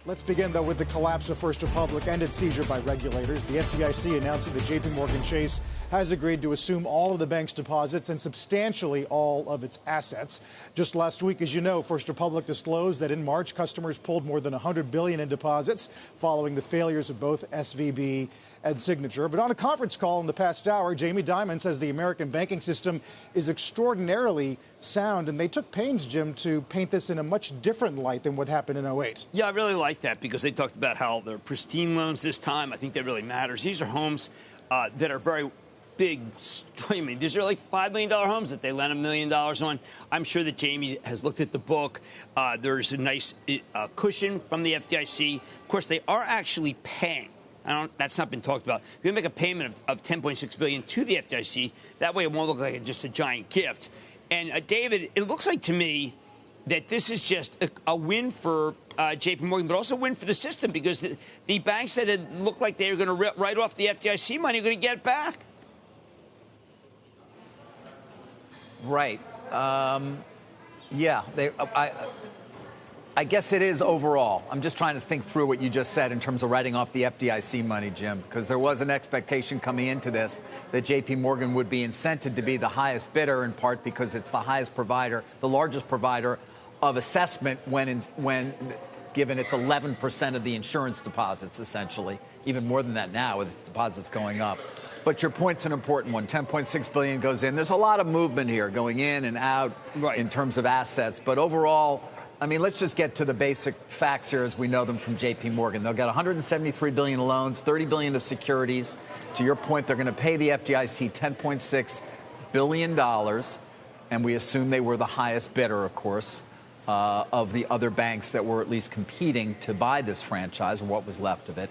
Let's begin, though, with the collapse of First Republic and its seizure by regulators. The FDIC announcing that JPMorgan Chase has agreed to assume all of the bank's deposits and substantially all of its assets. Just last week, as you know, First Republic disclosed that in March, customers pulled more than $100 billion in deposits following the failures of both SVB and Signature. But on a conference call in the past hour, Jamie Dimon says the American banking system is extraordinarily sound. And they took pains, Jim, to paint this in a much different light than what happened in 08. Yeah, I really like that because they talked about how they're pristine loans this time. I think that really matters. These are homes that are very big. I mean, these are like $5 million homes that they lent $1 million on. I'm sure that Jamie has looked at the book. There's a nice cushion from the FDIC. Of course, they are actually paying. That's not been talked about. They're going to make a payment of $10.6 billion to the FDIC. That way it won't look like just a giant gift. And, David, it looks like to me that this is just a win for JPMorgan, but also a win for the system because the banks that had looked like they were going to write off the FDIC money are going to get it back. Right. Yeah. I guess it is overall. I'm just trying to think through what you just said in terms of writing off the FDIC money, Jim, because there was an expectation coming into this that JPMorgan would be incented to be the highest bidder, in part because it's the highest provider, the largest provider of assessment when given its 11% of the insurance deposits, essentially, even more than that now with its deposits going up. But your point's an important one. $10.6 billion goes in. There's a lot of movement here going in and out in terms of assets. But overall, I mean, let's just get to the basic facts here as we know them from JPMorgan. They'll get $173 billion in loans, $30 billion of securities. To your point, they're going to pay the FDIC $10.6 billion. And we assume they were the highest bidder, of course, of the other banks that were at least competing to buy this franchise, or what was left of it.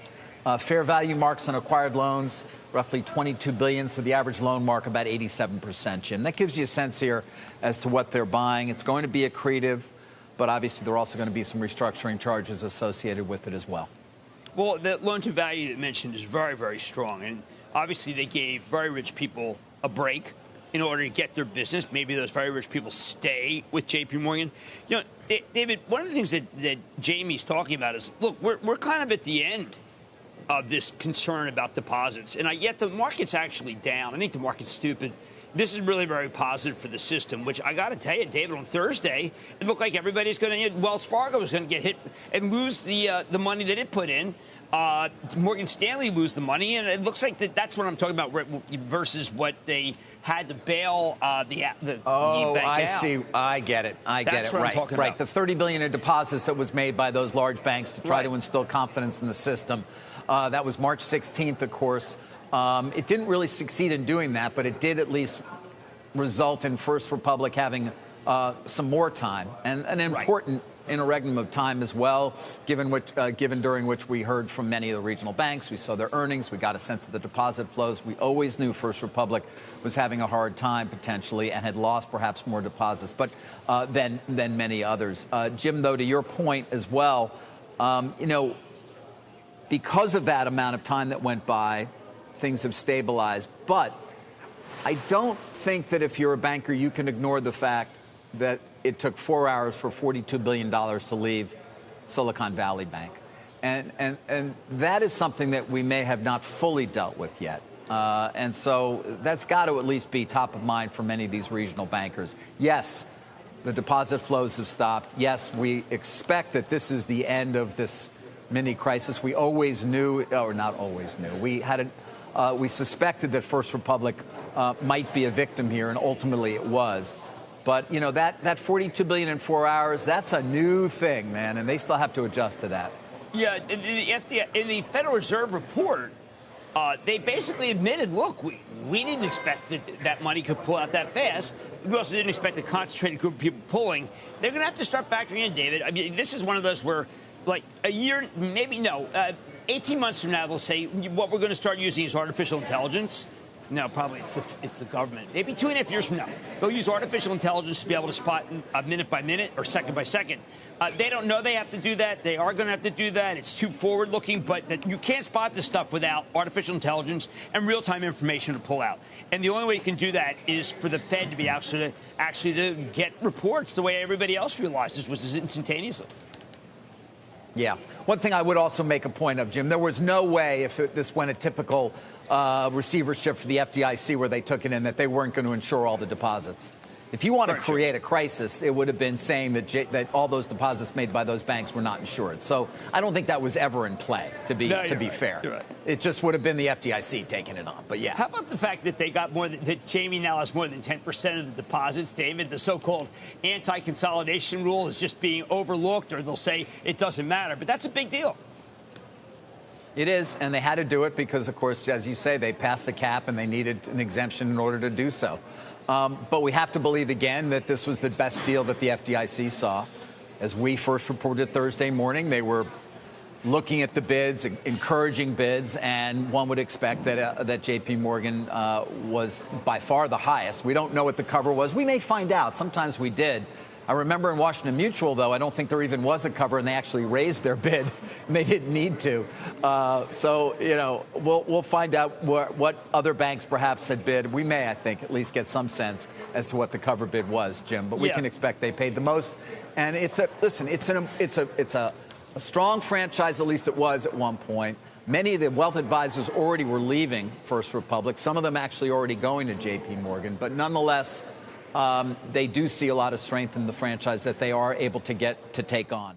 Fair value marks on acquired loans, roughly $22 billion, so the average loan mark about 87%, Jim. That gives you a sense here as to what they're buying. It's going to be accretive, but obviously there are also going to be some restructuring charges associated with it as well. Well, the loan-to-value that you mentioned is very, very strong, and obviously they gave very rich people a break in order to get their business. Maybe those very rich people stay with JPMorgan. You know, David, one of the things that Jamie's talking about is, look, we're kind of at the end of this concern about deposits. And yet the market's actually down. I think the market's stupid. This is really very positive for the system, which I got to tell you, David, on Thursday, it looked like everybody's going to, Wells Fargo was going to get hit and lose the money that it put in. Morgan Stanley lose the money, and it looks like that's what I'm talking about versus what they had to bail the bank out. I see. I get it. That's what I'm talking about. Right. The $30 billion in deposits that was made by those large banks to try to instill confidence in the system. That was March 16th, of course. It didn't really succeed in doing that, but it did at least result in First Republic having some more time and an important interregnum of time as well, given during which we heard from many of the regional banks. We saw their earnings. We got a sense of the deposit flows. We always knew First Republic was having a hard time potentially and had lost perhaps more deposits than many others. Jim, though, to your point as well, because of that amount of time that went by, things have stabilized. But I don't think that if you're a banker, you can ignore the fact that it took 4 hours for $42 billion to leave Silicon Valley Bank. And that is something that we may have not fully dealt with yet. And so that's got to at least be top of mind for many of these regional bankers. Yes, the deposit flows have stopped. Yes, we expect that this is the end of this mini crisis. We always knew, or not always knew, we suspected that First Republic might be a victim here, and ultimately it was. But, that $42 billion in 4 hours, that's a new thing, man, and they still have to adjust to that. Yeah, in the Federal Reserve report, they basically admitted, look, we didn't expect that money could pull out that fast. We also didn't expect a concentrated group of people pulling. They're going to have to start factoring in, David. I mean, this is one of those where, like, a year, maybe no, 18 months from now, they'll say what we're going to start using is artificial intelligence. No, probably it's the government. Maybe 2.5 years from now, they'll use artificial intelligence to be able to spot minute by minute or second by second. They don't know they have to do that. They are going to have to do that. It's too forward-looking, but you can't spot this stuff without artificial intelligence and real-time information to pull out. And the only way you can do that is for the Fed to be actually to get reports the way everybody else realizes, which is instantaneously. Yeah. One thing I would also make a point of, Jim, there was no way if this went a typical receivership for the FDIC where they took it in that they weren't going to insure all the deposits. If you want to create a crisis, it would have been saying that all those deposits made by those banks were not insured. So I don't think that was ever in play, to be fair. You're right. It just would have been the FDIC taking it on. But yeah. How about the fact that they got that Jamie now has more than 10% of the deposits, David? The so-called anti-consolidation rule is just being overlooked, or they'll say it doesn't matter. But that's a big deal. It is, and they had to do it because, of course, as you say, they passed the cap and they needed an exemption in order to do so. But we have to believe, again, that this was the best deal that the FDIC saw. As we first reported Thursday morning, they were looking at the bids, encouraging bids, and one would expect that JPMorgan was by far the highest. We don't know what the cover was. We may find out. Sometimes we did. I remember in Washington Mutual, though, I don't think there even was a cover, and they actually raised their bid, and they didn't need to. So, you know, we'll find out what other banks perhaps had bid. We may, I think, at least get some sense as to what the cover bid was, Jim. But we can expect they paid the most. And it's a strong franchise, at least it was at one point. Many of the wealth advisors already were leaving First Republic. Some of them actually already going to JPMorgan. But nonetheless, they do see a lot of strength in the franchise that they are able to get to take on.